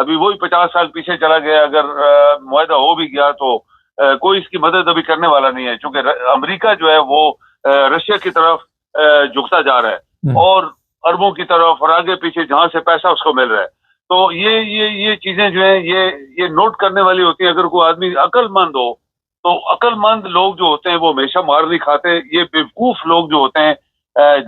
ابھی وہی 50 سال پیچھے چلا گیا. اگر معاہدہ ہو بھی گیا تو کوئی اس کی مدد ابھی کرنے والا نہیں ہے, چونکہ امریکہ جو ہے وہ رشیا کی طرف جھکتا جا رہا ہے اور اربوں کی طرف اور آگے پیچھے جہاں سے پیسہ اس کو مل رہا ہے. تو یہ چیزیں جو ہیں یہ نوٹ کرنے والی ہوتی ہیں. اگر کوئی آدمی عقل مند ہو تو عقل مند لوگ جو ہوتے ہیں وہ ہمیشہ مار نہیں کھاتے. یہ بیوقوف لوگ جو ہوتے ہیں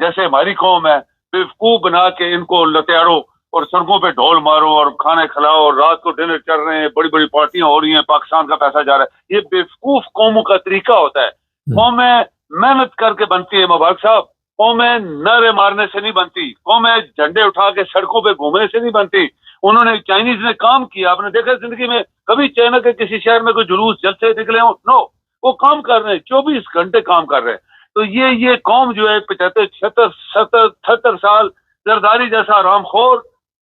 جیسے ہماری قوم ہے, بیوقوف بنا کے ان کو لتیڑو اور سڑکوں پہ ڈھول مارو اور کھانے کھلاؤ اور رات کو ڈنر چل رہے ہیں, بڑی بڑی پارٹیاں ہو رہی ہیں, پاکستان کا پیسہ جا رہا ہے. یہ بیوقوف قوموں کا طریقہ ہوتا ہے. قومیں محنت کر کے بنتی ہے مبارک صاحب, قومیں نعرے مارنے سے نہیں بنتی, قومیں جھنڈے اٹھا کے سڑکوں پہ گھومنے سے نہیں بنتی. انہوں نے چائنیز نے کام کیا, آپ نے دیکھا زندگی میں کبھی چائنا کے کسی شہر میں کوئی جلوس جلسے نکلے ہوں؟ نو, وہ کام کر رہے ہیں, 24 گھنٹے کام کر رہے ہیں. تو یہ قوم جو ہے 75 76 70 78 سال زرداری جیسا آرام خور,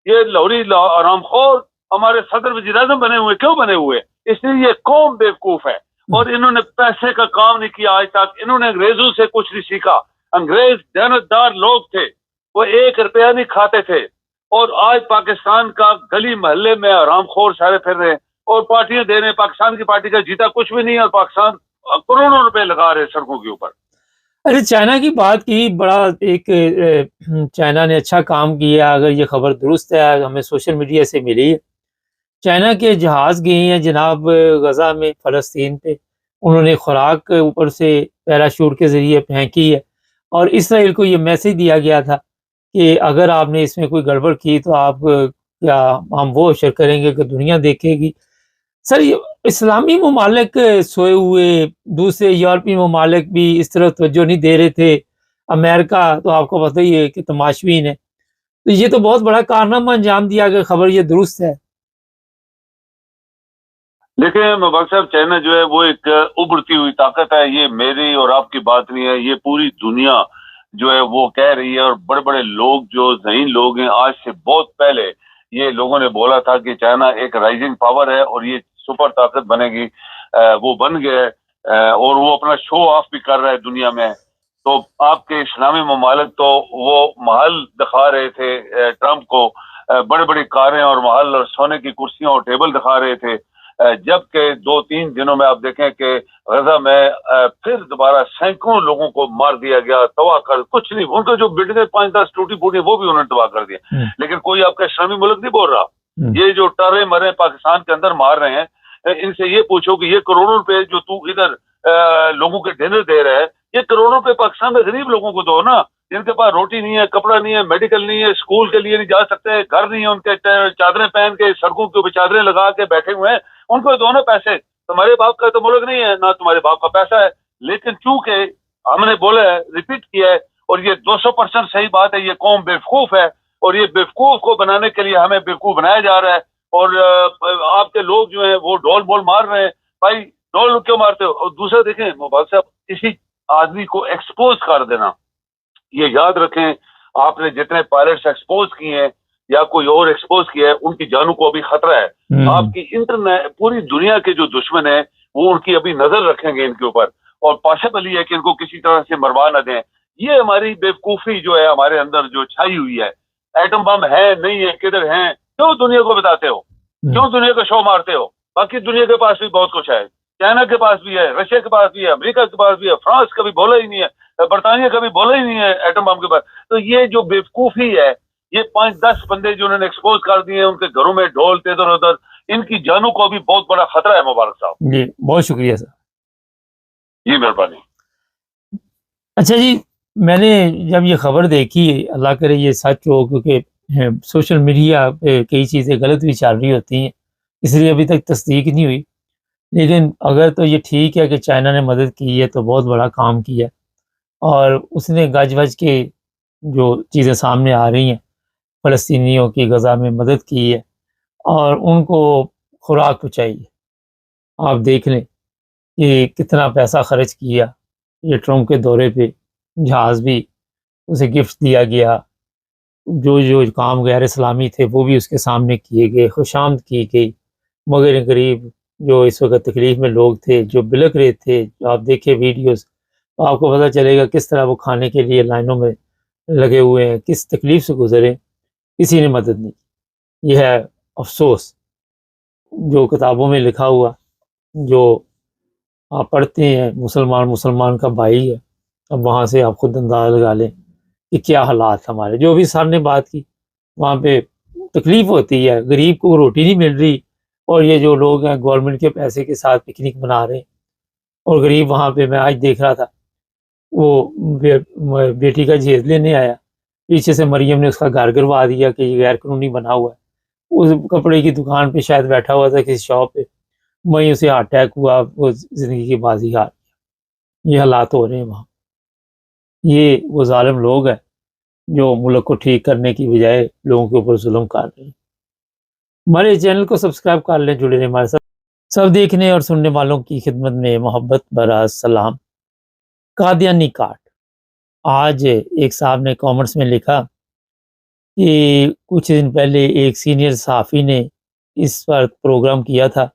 یہ لوری آرام خور ہمارے صدر وزیر اعظم بنے ہوئے. کیوں بنے ہوئے؟ اس لیے یہ قوم بیوقوف ہے اور انہوں نے پیسے کا کام نہیں کیا آج تک. انہوں نے انگریزوں سے کچھ نہیں سیکھا. انگریز دیانتدار لوگ تھے, وہ 1 روپیہ نہیں کھاتے تھے, اور آج پاکستان کا گلی محلے میں آرام خور سارے پھر رہے ہیں اور پارٹیاں دے رہے ہیں. پاکستان کی پارٹی کا جیتا کچھ بھی نہیں ہے اور پاکستان کروڑوں روپے لگا رہے ہیں سڑکوں کے اوپر. اچھا, چائنا کی بات کی, بڑا ایک چائنا نے اچھا کام کیا. اگر یہ خبر درست ہے, ہمیں سوشل میڈیا سے ملی ہے, چائنا کے جہاز گئے ہیں جناب غزہ میں, فلسطین پہ. انہوں نے خوراک اوپر سے پیراشوٹ کے ذریعے پھینکی ہے اور اسرائیل کو یہ میسج دیا گیا تھا کہ اگر آپ نے اس میں کوئی گڑبڑ کی تو آپ کیا ہم وہ اشر کریں گے کہ دنیا دیکھے گی. سر, یہ اسلامی ممالک سوئے ہوئے, دوسرے یورپی ممالک بھی اس طرح توجہ نہیں دے رہے تھے. امریکہ تو آپ کو پتہ ہی ہے کہ تماشبین ہے. تو یہ تو بہت بڑا کارنامہ انجام دیا کہ خبر یہ درست ہے. دیکھیں مبارک صاحب, چائنا جو ہے وہ ایک ابھرتی ہوئی طاقت ہے. یہ میری اور آپ کی بات نہیں ہے, یہ پوری دنیا جو ہے وہ کہہ رہی ہے. اور بڑے بڑے لوگ جو ذہین لوگ ہیں, آج سے بہت پہلے یہ لوگوں نے بولا تھا کہ چائنا ایک رائزنگ پاور ہے اور یہ سپر طاقت بنے گی. وہ بن گئے اور وہ اپنا شو آف بھی کر رہا ہے دنیا میں. تو آپ کے اسلامی ممالک تو وہ محل دکھا رہے تھے ٹرمپ کو, بڑے بڑی کاریں اور محل اور سونے کی کرسیاں اور ٹیبل دکھا رہے تھے, جبکہ 2-3 دنوں میں آپ دیکھیں کہ غزہ میں پھر دوبارہ سینکڑوں لوگوں کو مار دیا گیا, تباہ کر. کچھ نہیں, ان کے جو بلڈنگیں 5-10 ٹوٹی پھوٹی وہ بھی انہوں نے تباہ کر دیا. لیکن کوئی آپ کا اسلامی ملک نہیں بول رہا. یہ جو ٹرے مرے پاکستان کے اندر مار رہے ہیں, ان سے یہ پوچھو کہ یہ کروڑوں روپے جو تو ادھر لوگوں کے ڈنر دے رہے ہیں, یہ کروڑوں روپے پاکستان میں غریب لوگوں کو دو نا, جن کے پاس روٹی نہیں ہے, کپڑا نہیں ہے, میڈیکل نہیں ہے, اسکول کے لیے نہیں جا سکتے, گھر نہیں ہے ان کے, چادریں پہن کے سڑکوں کے اوپر چادریں لگا کے بیٹھے ہوئے ہیں. ان کو دو نا پیسے. تمہارے باپ کا تو ملک نہیں ہے, نہ تمہارے باپ کا پیسہ ہے. لیکن چونکہ ہم نے بولا ہے, ریپیٹ کیا ہے, اور یہ 200% صحیح بات ہے, یہ قوم بیوقوف ہے اور یہ بیوقوف کو بنانے کے لیے ہمیں بیوقوف بنایا جا رہا ہے. اور آپ کے لوگ جو ہیں وہ ڈول بول مار رہے ہیں. بھائی ڈول کیوں مارتے ہو؟ اور دوسرا دیکھیں مبارک صاحب, کسی آدمی کو ایکسپوز کر دینا, یہ یاد رکھیں, آپ نے جتنے پائلٹس ایکسپوز کیے ہیں یا کوئی اور ایکسپوز کیا ہے, ان کی جانوں کو ابھی خطرہ ہے. آپ کی انٹرنیٹ پوری دنیا کے جو دشمن ہیں وہ ان کی ابھی نظر رکھیں گے ان کے اوپر, اور پاسبل ہے کہ ان کو کسی طرح سے مروا نہ دیں. یہ ہماری بیوقوفی جو ہے ہمارے اندر جو چھائی ہوئی ہے. ایٹم بم ہے نہیں ہے, کدھر ہیں, کیوں دنیا کو بتاتے ہو, کیوں دنیا کو شو مارتے ہو؟ باقی دنیا کے پاس بھی بہت کچھ ہے, چائنا کے پاس بھی ہے, رشیا کے پاس بھی ہے, امریکہ کے پاس بھی ہے, فرانس کبھی بولا ہی نہیں ہے, برطانیہ کبھی بولا ہی نہیں ہے ایٹم بم کے پاس. تو یہ جو بیوقوفی ہے, یہ 5-10 بندے جو انہوں نے ایکسپوز کر دیے, ان کے گھروں میں ڈھول ادھر ادھر, ان کی جانوں کو بھی بہت بڑا خطرہ ہے. مبارک صاحب جی بہت شکریہ سر. جی مہربانی. اچھا جی, میں نے جب یہ خبر دیکھی, اللہ کرے یہ سچ ہو, کیونکہ سوشل میڈیا پہ کئی چیزیں غلط بھی چل رہی ہوتی ہیں, اس لیے ابھی تک تصدیق نہیں ہوئی. لیکن اگر تو یہ ٹھیک ہے کہ چائنا نے مدد کی ہے تو بہت بڑا کام کیا, اور اس نے گج وج کے جو چیزیں سامنے آ رہی ہیں, فلسطینیوں کی غزہ میں مدد کی ہے اور ان کو خوراک پہنچائی ہے. آپ دیکھ لیں کہ کتنا پیسہ خرچ کیا. یہ ٹرمپ کے دورے پہ جہاز بھی اسے گفٹ دیا گیا, جو کام غیر اسلامی تھے وہ بھی اس کے سامنے کیے گئے, خوشامد کی گئی. مگر غریب جو اس وقت تکلیف میں لوگ تھے, جو بلک رہے تھے, آپ دیکھیں ویڈیوز تو آپ کو پتہ چلے گا کس طرح وہ کھانے کے لیے لائنوں میں لگے ہوئے ہیں, کس تکلیف سے گزرے, کسی نے مدد نہیں کی. یہ ہے افسوس. جو کتابوں میں لکھا ہوا، جو آپ پڑھتے ہیں، مسلمان کا بھائی ہے، اب وہاں سے آپ خود اندازہ لگا لیں کہ کیا حالات ہمارے، جو بھی سر نے بات کی وہاں پہ تکلیف ہوتی ہے، غریب کو روٹی نہیں مل رہی، اور یہ جو لوگ ہیں گورنمنٹ کے پیسے کے ساتھ پکنک منا رہے ہیں، اور غریب وہاں پہ، میں آج دیکھ رہا تھا، وہ بیٹی کا جہیز لینے آیا، پیچھے سے مریم نے اس کا گھر گروا دیا کہ یہ غیر قانونی بنا ہوا ہے، اس کپڑے کی دکان پہ شاید بیٹھا ہوا تھا کسی شاپ پہ، وہیں اسے ہارٹ اٹیک ہوا، وہ زندگی کی بازی ہار گیا۔ یہ حالات ہو رہے ہیں وہاں، یہ وہ ظالم لوگ ہیں جو ملک کو ٹھیک کرنے کی بجائے لوگوں کے اوپر ظلم کر رہے ہیں۔ ہمارے چینل کو سبسکرائب کر لیں، جڑے رہیں ہمارے ساتھ۔ سب دیکھنے اور سننے والوں کی خدمت میں محبت برا سلام۔ قادیانی کاٹ، آج ایک صاحب نے کامنٹس میں لکھا کہ کچھ دن پہلے ایک سینئر صحافی نے اس پر پروگرام کیا تھا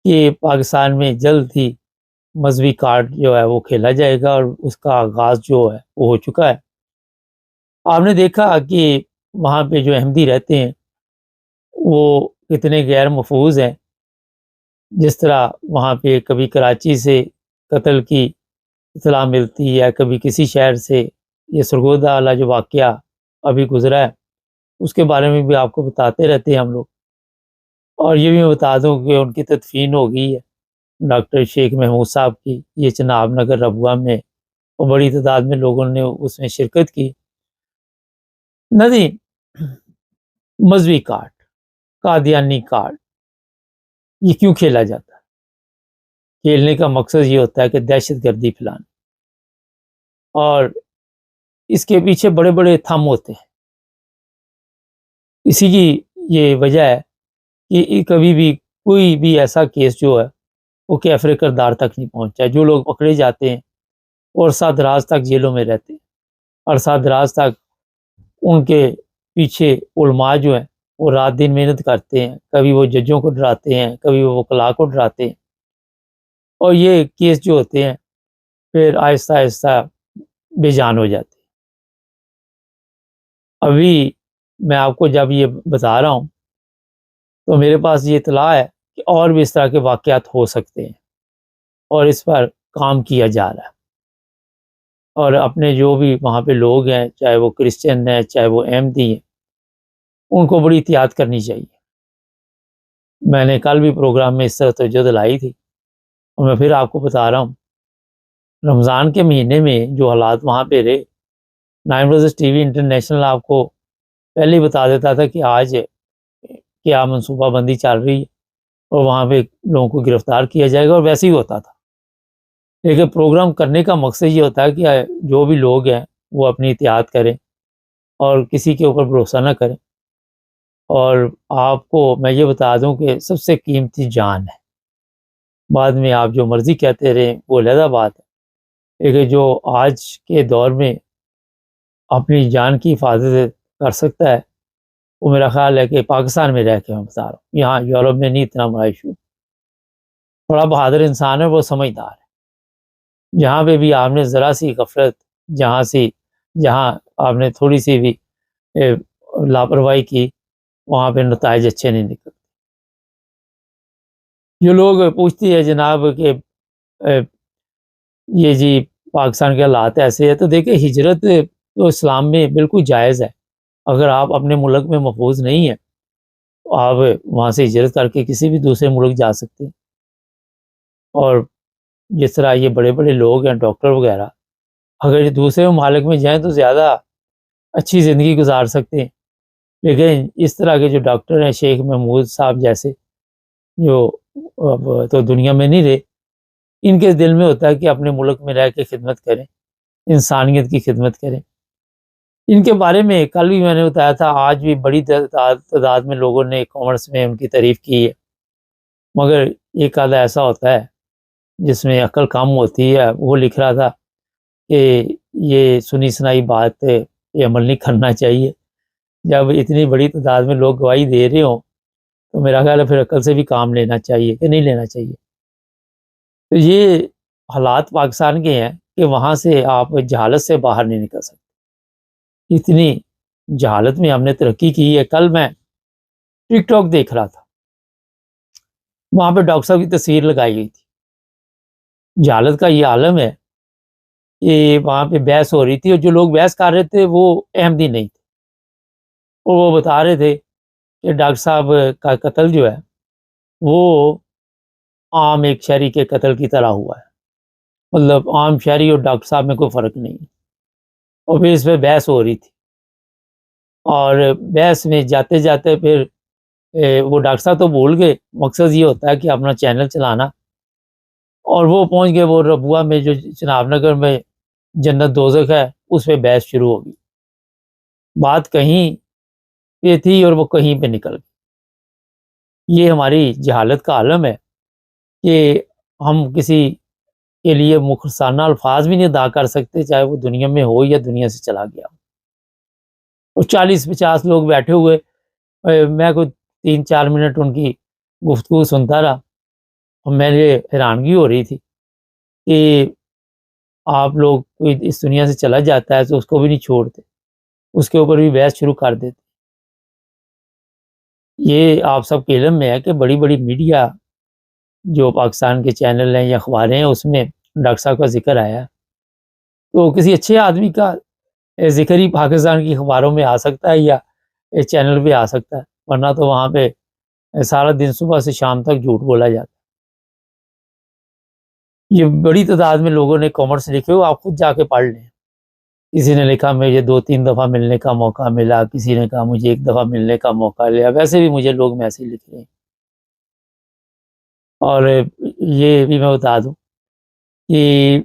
کہ پاکستان میں جلد ہی مذہبی کارڈ جو ہے وہ کھیلا جائے گا، اور اس کا آغاز جو ہے وہ ہو چکا ہے۔ آپ نے دیکھا کہ وہاں پہ جو احمدی رہتے ہیں وہ کتنے غیر محفوظ ہیں، جس طرح وہاں پہ کبھی کراچی سے قتل کی اطلاع ملتی ہے، کبھی کسی شہر سے، یہ سرگودا والا جو واقعہ ابھی گزرا ہے اس کے بارے میں بھی آپ کو بتاتے رہتے ہیں ہم لوگ۔ اور یہ بھی میں بتا دوں کہ ان کی تدفین ہو گئی ہے، ڈاکٹر شیخ محمود صاحب کی، یہ چناب نگر ربوہ میں، اور بڑی تعداد میں لوگوں نے اس میں شرکت کی۔ نہیں، مذہبی کارڈ، قادیانی کارڈ، یہ کیوں کھیلا جاتا ہے؟ کھیلنے کا مقصد یہ ہوتا ہے کہ دہشت گردی پھیلانا، اور اس کے پیچھے بڑے بڑے تھم ہوتے ہیں۔ اسی کی یہ وجہ ہے کہ کبھی بھی کوئی بھی ایسا کیس جو ہے وہ کیفر کردار تک نہیں پہنچا، جو لوگ پکڑے جاتے ہیں اور عرصہ دراز تک جیلوں میں رہتے ہیں، عرصہ دراز تک ان کے پیچھے علماء جو ہیں وہ رات دن محنت کرتے ہیں، کبھی وہ ججوں کو ڈراتے ہیں، کبھی وہ وکلاء کو ڈراتے ہیں، اور یہ کیس جو ہوتے ہیں پھر آہستہ آہستہ بے جان ہو جاتے ہیں۔ ابھی میں آپ کو جب یہ بتا رہا ہوں تو میرے پاس یہ اطلاع ہے کہ اور بھی اس طرح کے واقعات ہو سکتے ہیں، اور اس پر کام کیا جا رہا ہے، اور اپنے جو بھی وہاں پہ لوگ ہیں، چاہے وہ کرسچن ہیں چاہے وہ احمدی ہیں، ان کو بڑی احتیاط کرنی چاہیے۔ میں نے کل بھی پروگرام میں اس طرح توجہ دلائی تھی، اور میں پھر آپ کو بتا رہا ہوں، رمضان کے مہینے میں جو حالات وہاں پہ رہے، nine roses T V international آپ کو پہلے ہی بتا دیتا تھا کہ آج کیا منصوبہ بندی چل رہی ہے، اور وہاں پہ لوگوں کو گرفتار کیا جائے گا، اور ویسے ہی ہوتا تھا۔ لیکن پروگرام کرنے کا مقصد یہ ہوتا ہے کہ جو بھی لوگ ہیں وہ اپنی احتیاط کریں اور کسی کے اوپر بھروسہ نہ کریں، اور آپ کو میں یہ بتا دوں کہ سب سے قیمتی جان ہے، بعد میں آپ جو مرضی کہتے رہیں وہ علیحدہ بات ہے، لیکن جو آج کے دور میں اپنی جان کی حفاظت کر سکتا ہے، وہ میرا خیال ہے کہ پاکستان میں رہ کے میں بتا رہا ہوں، یہاں یورپ میں نہیں اتنا بڑا ایشو۔ بڑا بہادر انسان ہے، وہ سمجھدار ہے، جہاں پہ بھی آپ نے ذرا سی غفلت، جہاں آپ نے تھوڑی سی بھی لاپرواہی کی، وہاں پہ نتائج اچھے نہیں نکلتے۔ جو لوگ پوچھتی ہے جناب کہ یہ جی پاکستان کے حالات ایسے ہے، تو دیکھیں ہجرت تو اسلام میں بالکل جائز ہے۔ اگر آپ اپنے ملک میں محفوظ نہیں ہیں تو آپ وہاں سے ہجرت کر کے کسی بھی دوسرے ملک جا سکتے ہیں، اور جس طرح یہ بڑے بڑے لوگ ہیں ڈاکٹر وغیرہ، اگر یہ دوسرے ممالک میں جائیں تو زیادہ اچھی زندگی گزار سکتے ہیں، لیکن اس طرح کے جو ڈاکٹر ہیں شیخ محمود صاحب جیسے، جو اب تو دنیا میں نہیں رہے، ان کے دل میں ہوتا ہے کہ اپنے ملک میں رہ کے خدمت کریں، انسانیت کی خدمت کریں۔ ان کے بارے میں کل بھی میں نے بتایا تھا، آج بھی بڑی تعداد میں لوگوں نے کامنٹس میں ان کی تعریف کی ہے، مگر ایک آدھا ایسا ہوتا ہے جس میں عقل کم ہوتی ہے، وہ لکھ رہا تھا کہ یہ سنی سنائی بات ہے، یہ عمل نہیں کرنا چاہیے۔ جب اتنی بڑی تعداد میں لوگ گواہی دے رہے ہوں تو میرا خیال ہے پھر عقل سے بھی کام لینا چاہیے کہ نہیں لینا چاہیے۔ تو یہ حالات پاکستان کے ہیں کہ وہاں سے آپ جہالت سے باہر نہیں نکل سکتے، اتنی جہالت میں ہم نے ترقی کی ہے۔ کل میں ٹک ٹاک دیکھ رہا تھا، وہاں پہ ڈاکٹر صاحب کی تصویر لگائی گئی تھی۔ جہالت کا یہ عالم ہے کہ وہاں پہ بحث ہو رہی تھی، اور جو لوگ بحث کر رہے تھے وہ احمدی نہیں تھے، اور وہ بتا رہے تھے کہ ڈاکٹر صاحب کا قتل جو ہے وہ عام ایک شہری کے قتل کی طرح ہوا ہے، مطلب عام شہری اور ڈاکٹر صاحب میں کوئی فرق نہیں ہے۔ اور پھر اس پہ بحث ہو رہی تھی، اور بحث میں جاتے جاتے پھر وہ ڈاکٹر صاحب تو بھول گئے، مقصد یہ ہوتا ہے کہ اپنا چینل چلانا، اور وہ پہنچ گئے وہ ربوہ میں جو چناب نگر میں جنت دوزخ ہے، اس پہ بحث شروع ہو گئی۔ بات کہیں پہ تھی اور وہ کہیں پہ نکل گئی۔ یہ ہماری جہالت کا عالم ہے کہ ہم کسی کے لیے مخلصانہ الفاظ بھی نہیں ادا کر سکتے، چاہے وہ دنیا میں ہو یا دنیا سے چلا گیا ہو۔ اور 40-50 لوگ بیٹھے ہوئے، میں کوئی 3-4 منٹ ان کی گفتگو سنتا رہا، اور میرے حیرانگی ہو رہی تھی کہ آپ لوگ کوئی اس دنیا سے چلا جاتا ہے تو اس کو بھی نہیں چھوڑتے، اس کے اوپر بھی بحث شروع کر دیتے۔ یہ آپ سب کے علم میں ہے کہ بڑی بڑی میڈیا جو پاکستان کے چینل ہیں یا اخباریں ہیں، اس میں ڈاکٹر صاحب کا ذکر آیا ہے، تو کسی اچھے آدمی کا ذکر ہی پاکستان کی اخباروں میں آ سکتا ہے یا چینل پہ آ سکتا ہے، ورنہ تو وہاں پہ سارا دن صبح سے شام تک جھوٹ بولا جاتا ہے۔ یہ بڑی تعداد میں لوگوں نے کامنٹس لکھے ہو، آپ خود جا کے پڑھ لیں۔ کسی نے لکھا مجھے 2-3 دفعہ ملنے کا موقع ملا، کسی نے کہا مجھے 1 دفعہ ملنے کا موقع لیا، ویسے بھی مجھے لوگ میسج لکھ رہے ہیں۔ اور یہ بھی میں بتا دوں کہ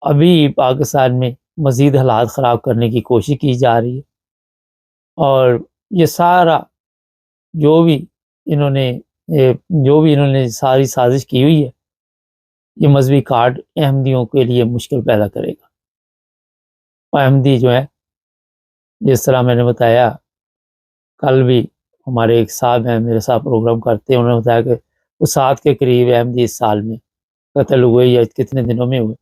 ابھی پاکستان میں مزید حالات خراب کرنے کی کوشش کی جا رہی ہے، اور یہ سارا جو بھی انہوں نے ساری سازش کی ہوئی ہے، یہ مذہبی کارڈ احمدیوں کے لیے مشکل پیدا کرے گا۔ احمدی جو ہے، جس طرح میں نے بتایا، کل بھی ہمارے ایک صاحب ہیں میرے ساتھ پروگرام کرتے ہیں، انہوں نے بتایا کہ وہ 7 کے قریب احمدی اس سال میں قتل ہوئے یا کتنے دنوں میں ہوئے۔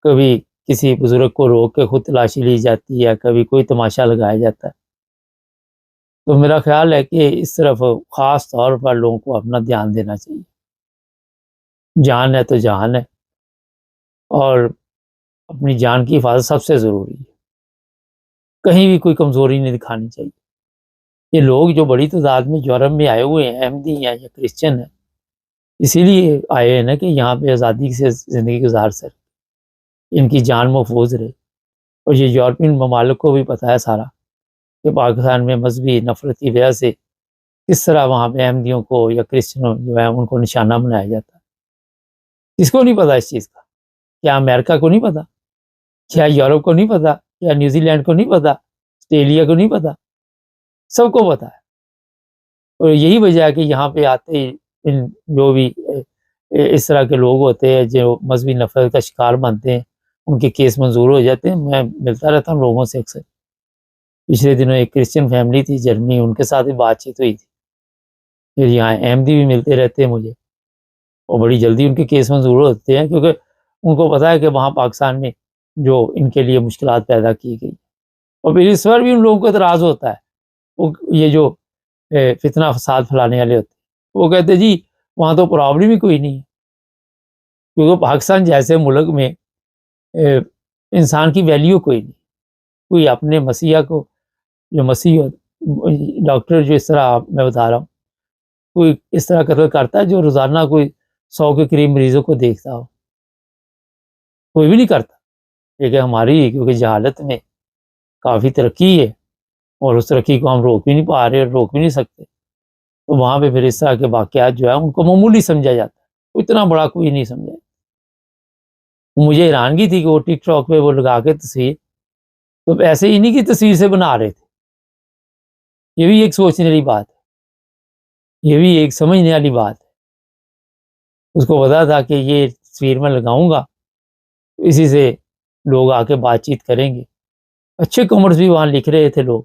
کبھی کسی بزرگ کو روک کے خود تلاشی لی جاتی ہے، کبھی کوئی تماشا لگایا جاتا ہے۔ تو میرا خیال ہے کہ اس طرف خاص طور پر لوگوں کو اپنا دھیان دینا چاہیے۔ جان ہے تو جان ہے، اور اپنی جان کی حفاظت سب سے ضروری ہے، کہیں بھی کوئی کمزوری نہیں دکھانی چاہیے۔ یہ لوگ جو بڑی تعداد میں یورپ میں آئے ہوئے ہیں، احمدی ہیں یا کرسچن ہیں، اسی لیے آئے ہیں نا کہ یہاں پہ آزادی سے زندگی گزار سکے، ان کی جان محفوظ رہے۔ اور یہ یورپین ممالک کو بھی پتہ ہے سارا کہ پاکستان میں مذہبی نفرت کی وجہ سے کس طرح وہاں پہ احمدیوں کو یا کرسچنوں جو ہے ان کو نشانہ بنایا جاتا ہے۔ کس کو نہیں پتا اس چیز کا؟ کیا امریکہ کو نہیں پتا؟ کیا یورپ کو نہیں پتا؟ کیا نیوزی لینڈ کو نہیں پتا؟ آسٹریلیا کو نہیں پتا؟ سب کو پتا ہے۔ اور یہی وجہ ہے کہ یہاں پہ آتے ہی ان جو بھی اس طرح کے لوگ ہوتے ہیں جو مذہبی نفرت کا شکار بنتے ہیں، ان کے کیس منظور ہو جاتے ہیں۔ میں ملتا رہتا ہوں لوگوں سے اکثر۔ پچھلے دنوں ایک کرسچن فیملی تھی جرمنی، ان کے ساتھ بھی بات چیت ہوئی تھی۔ پھر یہاں احمدی بھی ملتے رہتے ہیں مجھے، اور بڑی جلدی ان کے کیس منظور ہوتے ہیں، کیونکہ ان کو پتہ ہے کہ وہاں پاکستان میں جو ان کے لیے مشکلات پیدا کی گئی، اور پھر اس پر بھی ان لوگوں کو اعتراض ہوتا ہے۔ وہ یہ جو فتنہ فساد پھیلانے والے ہوتے ہیں، وہ کہتے جی وہاں تو پرابلم ہی کوئی نہیں ہے، کیونکہ پاکستان جیسے ملک میں انسان کی ویلیو کوئی نہیں۔ کوئی اپنے مسیحا کو، جو مسیح ڈاکٹر جو اس طرح میں بتا رہا ہوں، کوئی اس طرح قتل کرتا ہے جو روزانہ کوئی 100 کے قریب مریضوں کو دیکھتا ہو؟ کوئی بھی نہیں کرتا۔ لیکن ہماری کیونکہ جہالت میں کافی ترقی ہے، اور اس ترقی کو ہم روک بھی نہیں پا رہے اور روک بھی نہیں سکتے، تو وہاں پہ پھر اس طرح کے واقعات جو ہے ان کو معمولی سمجھا جاتا ہے، اتنا بڑا کوئی نہیں سمجھا۔ مجھے حیرانگی تھی کہ وہ ٹک ٹاک پہ وہ لگا کے تصویر، تو ایسے انہی کی تصویر سے بنا رہے تھے۔ یہ بھی ایک سوچنے والی بات ہے، یہ بھی ایک سمجھنے والی بات ہے۔ اس کو پتا تھا کہ یہ تصویر میں لگاؤں گا تو اسی سے لوگ آ کے بات چیت کریں گے۔ اچھے کامنٹس بھی وہاں لکھ رہے تھے لوگ،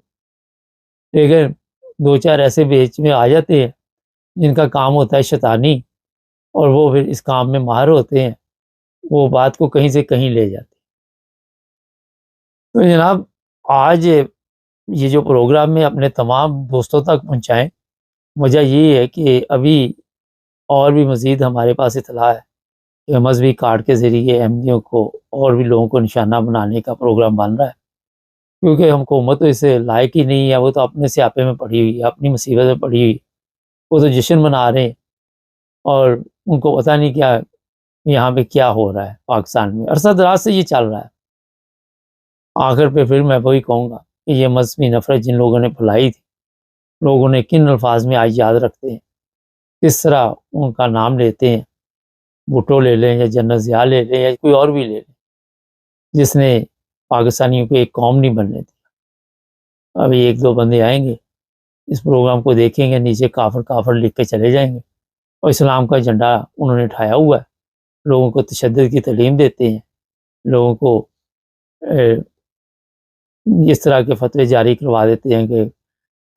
لیکن 2-4 ایسے بیچ میں آ جاتے ہیں جن کا کام ہوتا ہے شیطانی، اور وہ پھر اس کام میں ماہر ہوتے ہیں، وہ بات کو کہیں سے کہیں لے جاتے ہیں۔ تو جناب، آج یہ جو پروگرام میں اپنے تمام دوستوں تک پہنچائیں، وجہ یہ ہے کہ ابھی اور بھی مزید ہمارے پاس اطلاع ہے کہ مذہبی کارڈ کے ذریعے احمدیوں کو اور بھی لوگوں کو نشانہ بنانے کا پروگرام بن رہا ہے، کیونکہ ہم کو امت تو اسے لائق ہی نہیں ہے، وہ تو اپنے سیاپے میں پڑی ہوئی ہے، اپنی مصیبت میں پڑی ہوئی، وہ تو جشن منا رہے ہیں اور ان کو پتہ نہیں کیا یہاں پہ کیا ہو رہا ہے پاکستان میں، عرصہ دراز سے یہ چل رہا ہے۔ آخر پہ پھر میں وہی کہوں گا کہ یہ مذہبی نفرت جن لوگوں نے پھیلائی تھی، لوگوں نے کن الفاظ میں آج یاد رکھتے ہیں، کس طرح ان کا نام لیتے ہیں، بھٹو لے لیں یا جنرل ضیاء لے لیں یا کوئی اور بھی لے لیں، جس نے پاکستانیوں کو ایک قوم نہیں بننے دی۔ ابھی ایک دو بندے آئیں گے، اس پروگرام کو دیکھیں گے، نیچے کافر کافر لکھ کے چلے جائیں گے، اور اسلام کا جھنڈا انہوں نے اٹھایا ہوا ہے، لوگوں کو تشدد کی تعلیم دیتے ہیں، لوگوں کو اس طرح کے فتوے جاری کروا دیتے ہیں کہ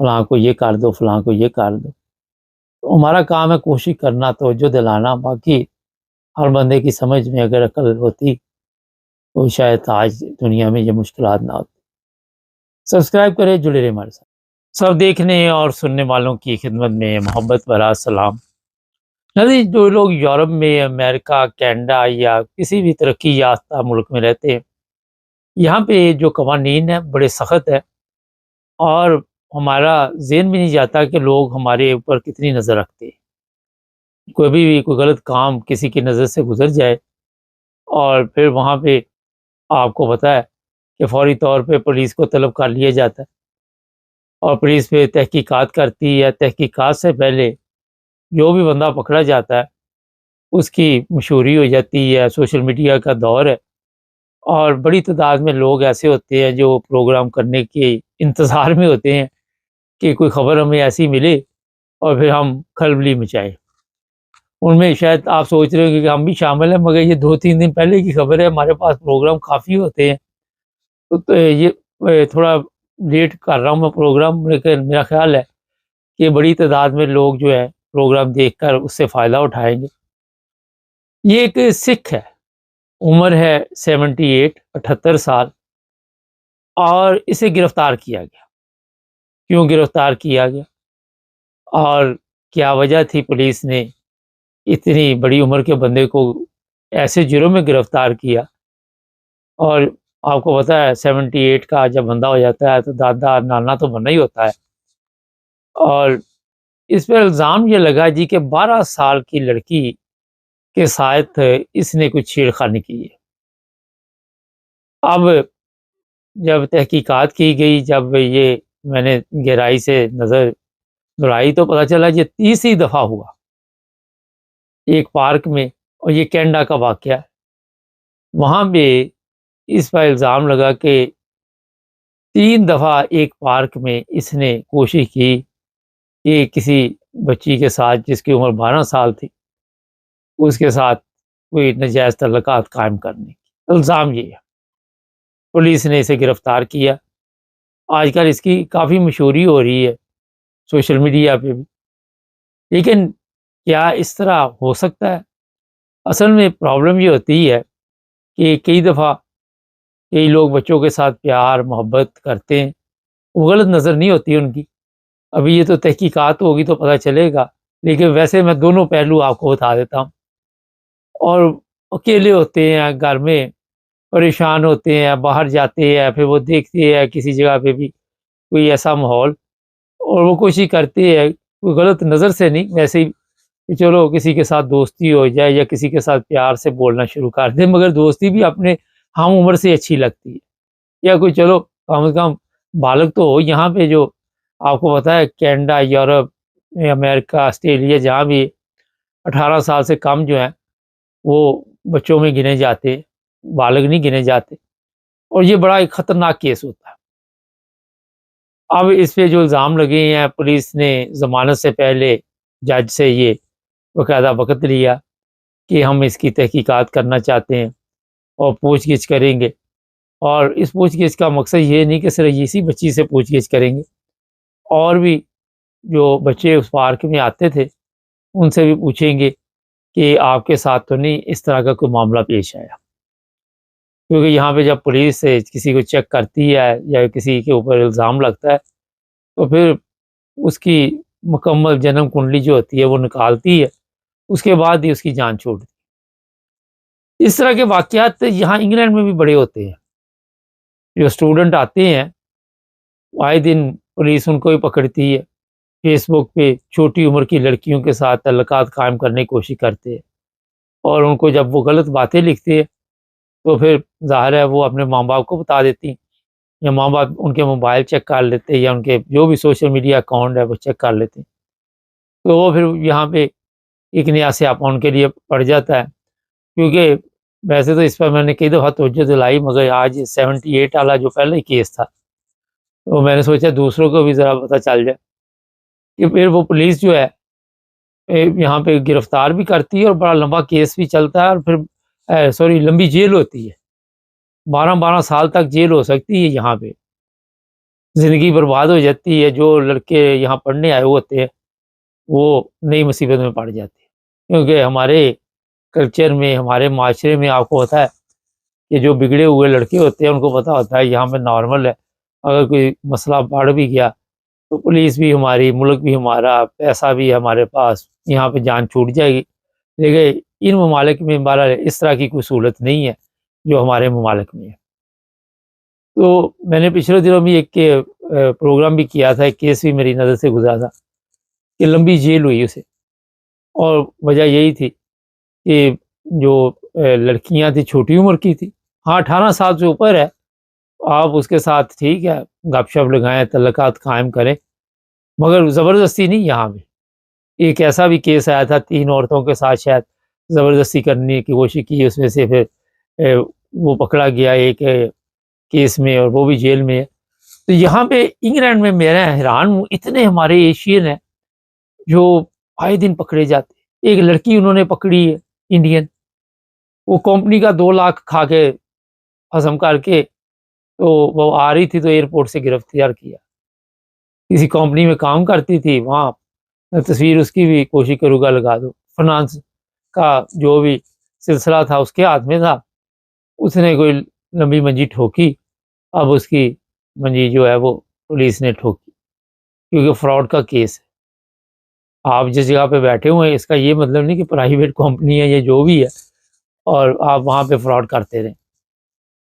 فلاں کو یہ کر دو، فلاں کو یہ کر دو۔ تو ہمارا کام ہے کوشش کرنا، توجہ دلانا، باقی ہر بندے کی سمجھ میں اگر عقل ہوتی تو شاید آج دنیا میں یہ مشکلات نہ ہوتی۔ سبسکرائب کریں، جڑے رہے ہمارے ساتھ۔ سب دیکھنے اور سننے والوں کی خدمت میں محبت بھرا سلام۔ نظر جو لوگ یورپ میں، امریکہ، کینیڈا یا کسی بھی ترقی یافتہ ملک میں رہتے ہیں، یہاں پہ جو قوانین ہیں بڑے سخت ہے، اور ہمارا ذہن بھی نہیں جاتا کہ لوگ ہمارے اوپر کتنی نظر رکھتے ہیں۔ کوئی بھی کوئی غلط کام کسی کی نظر سے گزر جائے اور پھر وہاں پہ آپ کو پتہ ہے کہ فوری طور پہ پولیس کو طلب کر لیا جاتا ہے، اور پولیس پہ تحقیقات کرتی ہے۔ تحقیقات سے پہلے جو بھی بندہ پکڑا جاتا ہے اس کی مشہوری ہو جاتی ہے، سوشل میڈیا کا دور ہے، اور بڑی تعداد میں لوگ ایسے ہوتے ہیں جو پروگرام کرنے کے انتظار میں ہوتے ہیں کہ کوئی خبر ہمیں ایسی ملے اور پھر ہم کھلبلی مچائیں۔ ان میں شاید آپ سوچ رہے ہو کہ ہم بھی شامل ہیں، مگر یہ 2-3 دن پہلے کی خبر ہے، ہمارے پاس پروگرام کافی ہوتے ہیں، تو یہ تھوڑا لیٹ کر رہا ہوں میں پروگرام، لیکن میرا خیال ہے کہ بڑی تعداد میں لوگ جو ہے پروگرام دیکھ کر اس سے فائدہ اٹھائیں گے۔ یہ ایک سکھ ہے، عمر ہے 78 سال، اور اسے گرفتار کیا گیا۔ کیوں گرفتار کیا گیا اور کیا وجہ تھی پولیس نے اتنی بڑی عمر کے بندے کو ایسے جرم میں گرفتار کیا؟ اور آپ کو پتہ ہے 78 کا جب بندہ ہو جاتا ہے تو دادا نانا تو بننا ہی ہوتا ہے، اور اس پہ الزام یہ لگا جی کہ 12 سال کی لڑکی کے ساتھ اس نے کچھ چھیڑخانی کی ہے۔ اب جب تحقیقات کی گئی، جب یہ میں نے گہرائی سے نظر دوڑائی تو پتہ چلا یہ 30 دفعہ ہوا ایک پارک میں، اور یہ کینیڈا کا واقعہ ہے۔ وہاں پہ اس پر الزام لگا کہ 3 دفعہ ایک پارک میں اس نے کوشش کی کہ کسی بچی کے ساتھ جس کی عمر 12 سال تھی اس کے ساتھ کوئی ناجائز تعلقات قائم کرنے کی الزام یہ ہے۔ پولیس نے اسے گرفتار کیا۔ آج کل اس کی کافی مشہوری ہو رہی ہے سوشل میڈیا پہ بھی، لیکن کیا اس طرح ہو سکتا ہے؟ اصل میں پرابلم یہ ہوتی ہے کہ کئی دفعہ کئی لوگ بچوں کے ساتھ پیار محبت کرتے ہیں، وہ غلط نظر نہیں ہوتی ان کی، ابھی یہ تو تحقیقات ہوگی تو پتہ چلے گا، لیکن ویسے میں دونوں پہلو آپ کو بتا دیتا ہوں۔ اور اکیلے ہوتے ہیں گھر میں، پریشان ہوتے ہیں، باہر جاتے ہیں، پھر وہ دیکھتے ہیں کسی جگہ پہ بھی کوئی ایسا ماحول، اور وہ کوشش کرتے ہیں کوئی غلط نظر سے نہیں، ویسے ہی کہ چلو کسی کے ساتھ دوستی ہو جائے یا کسی کے ساتھ پیار سے بولنا شروع کر دیں، مگر دوستی بھی اپنے ہم عمر سے اچھی لگتی ہے، یا کوئی چلو کم از کم بالغ تو ہو۔ یہاں پہ جو آپ کو پتہ ہے کینیڈا، یورپ، امریکہ، آسٹریلیا، جہاں بھی 18 سال سے کم جو ہیں وہ بچوں میں گنے جاتے، بالغ نہیں گنے جاتے، اور یہ بڑا ایک خطرناک کیس ہوتا ہے۔ اب اس پہ جو الزام لگے ہیں، پولیس نے ضمانت سے پہلے جج سے یہ باقاعدہ وقت لیا کہ ہم اس کی تحقیقات کرنا چاہتے ہیں اور پوچھ گچھ کریں گے، اور اس پوچھ گچھ کا مقصد یہ نہیں کہ صرف اسی بچی سے پوچھ گچھ کریں گے، اور بھی جو بچے اس پارک میں آتے تھے ان سے بھی پوچھیں گے کہ آپ کے ساتھ تو نہیں اس طرح کا کوئی معاملہ پیش آیا، کیونکہ یہاں پہ جب پولیس کسی کو چیک کرتی ہے یا کسی کے اوپر الزام لگتا ہے تو پھر اس کی مکمل جنم کنڈلی جو ہوتی ہے وہ نکالتی ہے، اس کے بعد ہی اس کی جان چھوٹ دی۔ اس طرح کے واقعات یہاں انگلینڈ میں بھی بڑے ہوتے ہیں۔ جو اسٹوڈنٹ آتے ہیں آئے دن پولیس ان کو ہی پکڑتی ہے، فیس بک پہ چھوٹی عمر کی لڑکیوں کے ساتھ تعلقات قائم کرنے کی کوشش کرتے ہیں، اور ان کو جب وہ غلط باتیں لکھتے ہیں تو پھر ظاہر ہے وہ اپنے ماں باپ کو بتا دیتی ہیں، یا ماں باپ ان کے موبائل چیک کر لیتے ہیں، یا ان کے جو بھی سوشل میڈیا اکاؤنٹ ہے وہ چیک کر لیتے ہیں، تو وہ پھر یہاں پہ ایک نیا سیاپا ان کے لیے پڑ جاتا ہے۔ کیونکہ ویسے تو اس پر میں نے کئی دفعہ توجہ دلائی، مگر آج 78 والا جو پہلے ہی کیس تھا تو میں نے سوچا دوسروں کو بھی ذرا پتہ چل جائے کہ پھر وہ پولیس جو ہے یہاں پہ گرفتار بھی کرتی ہے، اور بڑا لمبا کیس بھی چلتا ہے، اور پھر لمبی جیل ہوتی ہے، 12 سال تک جیل ہو سکتی ہے، یہاں پہ زندگی برباد ہو جاتی ہے۔ جو لڑکے یہاں پڑھنے آئے ہوتے ہیں وہ نئی مصیبت میں پڑ جاتے ہیں، کیونکہ ہمارے کلچر میں، ہمارے معاشرے میں آپ کو ہوتا ہے کہ جو بگڑے ہوئے لڑکے ہوتے ہیں ان کو پتہ ہوتا ہے یہاں پہ نارمل ہے، اگر کوئی مسئلہ بڑھ بھی گیا تو پولیس بھی ہماری، ملک بھی ہمارا، پیسہ بھی ہمارے پاس، یہاں پہ جان چھوٹ جائے گی۔ لیکن ان ممالک میں بہرحال اس طرح کی کوئی سہولت نہیں ہے جو ہمارے ممالک میں ہے۔ تو میں نے پچھلے دنوں بھی ایک پروگرام بھی کیا تھا، ایک کیس بھی میری نظر سے گزرا تھا کہ لمبی جیل ہوئی اسے، اور وجہ یہی تھی کہ جو لڑکیاں تھیں چھوٹی عمر کی تھی، ہاں 18 سال سے اوپر ہے، آپ اس کے ساتھ ٹھیک ہے گپ شپ لگائیں، تعلقات قائم کریں، مگر زبردستی نہیں۔ یہاں پہ ایک ایسا بھی کیس آیا تھا، 3 عورتوں کے ساتھ شاید زبردستی کرنے کی کوشش کی، اس میں سے پھر وہ پکڑا گیا ایک کیس میں، اور وہ بھی جیل میں ہے۔ تو یہاں پہ انگلینڈ میں میں حیران ہوں، اتنے ہمارے ایشین ہیں جو آئے دن پکڑے جاتے ہیں۔ ایک لڑکی انہوں نے پکڑی ہے انڈین، وہ کمپنی کا 2 لاکھ کھا کے ہضم کر کے، تو وہ آ رہی تھی تو ایئرپورٹ سے گرفتار کیا۔ کسی کمپنی میں کام کرتی تھی، وہاں تصویر اس کی بھی کوشش کروں گا لگا دو، فنانس کا جو بھی سلسلہ تھا اس کے ہاتھ میں تھا، اس نے کوئی لمبی منجی ٹھوکی، اب اس کی منجی جو ہے وہ پولیس نے ٹھوکی، کیونکہ فراڈ کا کیس ہے۔ آپ جس جگہ پہ بیٹھے ہوئے ہیں اس کا یہ مطلب نہیں کہ پرائیویٹ کمپنی ہے یا جو بھی ہے اور آپ وہاں پہ فراڈ کرتے رہیں۔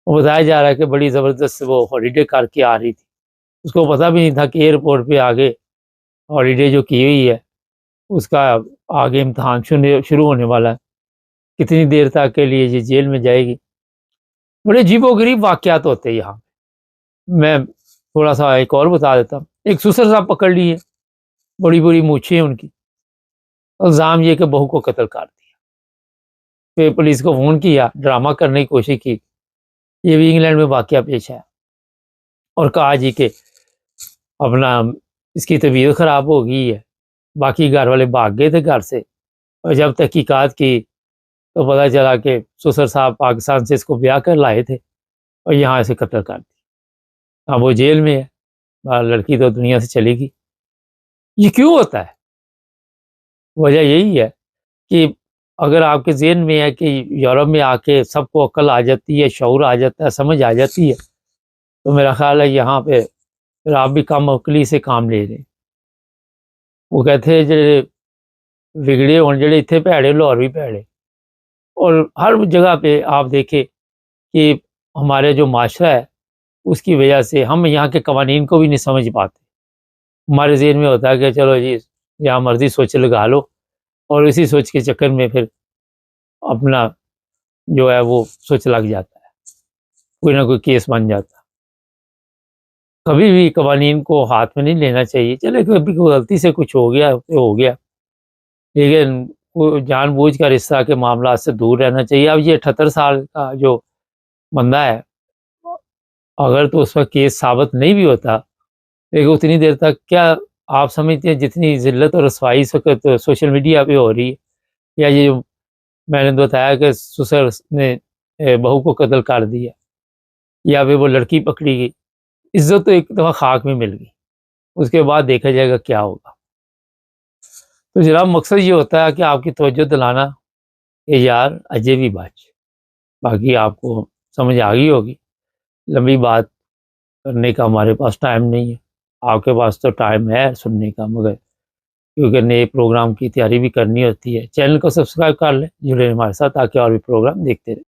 وہ بتایا جا رہا ہے کہ بڑی زبردست وہ ہالیڈے کر کے آ رہی تھی، اس کو پتہ بھی نہیں تھا کہ ایئرپورٹ پہ آگے ہالیڈے جو کی ہوئی ہے اس کا آگے امتحان شروع ہونے والا ہے، کتنی دیر تک کے لیے یہ جیل میں جائے گی۔ بڑے عجیب و غریب واقعات ہوتے ہیں یہاں۔ میں تھوڑا سا ایک اور بتا دیتا ہوں، ایک سسر صاحب پکڑ لیے، بڑی بڑی مونچھیں ان کی، الزام یہ کہ بہو کو قتل کر دیا۔ پھر پولیس کو فون کیا، ڈرامہ کرنے کی کوشش کی، یہ بھی انگلینڈ میں واقعہ پیش آیا، اور کہا جی کہ اپنا اس کی طبیعت خراب ہو گئی ہے، باقی گھر والے بھاگ گئے تھے گھر سے، اور جب تحقیقات کی تو پتہ چلا کہ سسر صاحب پاکستان سے اس کو بیاہ کر لائے تھے اور یہاں اسے قتل کر دیا۔ اب وہ جیل میں ہے، لڑکی تو دنیا سے چلی گئی۔ یہ کیوں ہوتا ہے؟ وجہ یہی ہے کہ اگر آپ کے ذہن میں ہے کہ یورپ میں آ کے سب کو عقل آ جاتی ہے، شعور آ جاتا ہے، سمجھ آ جاتی ہے، تو میرا خیال ہے یہاں پہ پھر آپ بھی کم عقلی سے کام لے رہے ہیں۔ وہ کہتے ہیں جڑے بگڑے ہون جڑے اتنے پیڑے لاہور بھی پیڑے، اور ہر جگہ پہ آپ دیکھیں کہ ہمارے جو معاشرہ ہے اس کی وجہ سے ہم یہاں کے قوانین کو بھی نہیں سمجھ پاتے۔ ہمارے ذہن میں ہوتا ہے کہ چلو جی جہاں مرضی سوچ لگا لو، اور اسی سوچ کے چکر میں پھر اپنا جو ہے وہ سوچ لگ جاتا ہے، کوئی نہ کوئی کیس بن جاتا ہے۔ کبھی بھی قوانین کو ہاتھ میں نہیں لینا چاہیے، چلے کبھی کوئی غلطی سے کچھ ہو گیا تو ہو گیا، لیکن جان بوجھ کر اس طرح کے معاملات سے دور رہنا چاہیے۔ اب یہ 78 سال کا جو بندہ ہے، اگر تو اس کا کیس ثابت نہیں بھی ہوتا، لیکن اتنی دیر تک کیا آپ سمجھتے ہیں جتنی ذلت اور رسوائی اس وقت سوشل میڈیا پہ ہو رہی ہے، یا یہ جو میں نے بتایا کہ سسر نے بہو کو قتل کر دیا، یا پھر وہ لڑکی پکڑی گئی، عزت تو ایک دفعہ خاک میں مل گئی، اس کے بعد دیکھا جائے گا کیا ہوگا۔ تو جناب مقصد یہ ہوتا ہے کہ آپ کی توجہ دلانا کہ یار اجے بھی بچ، باقی آپ کو سمجھ آ گئی ہوگی۔ لمبی بات کرنے کا ہمارے پاس ٹائم نہیں ہے، آپ کے پاس تو ٹائم ہے سننے کا، مگر کیونکہ نئے پروگرام کی تیاری بھی کرنی ہوتی ہے۔ چینل کو سبسکرائب کر لیں، جڑے رہیں ہمارے ساتھ تاکہ اور بھی پروگرام دیکھتے رہیں۔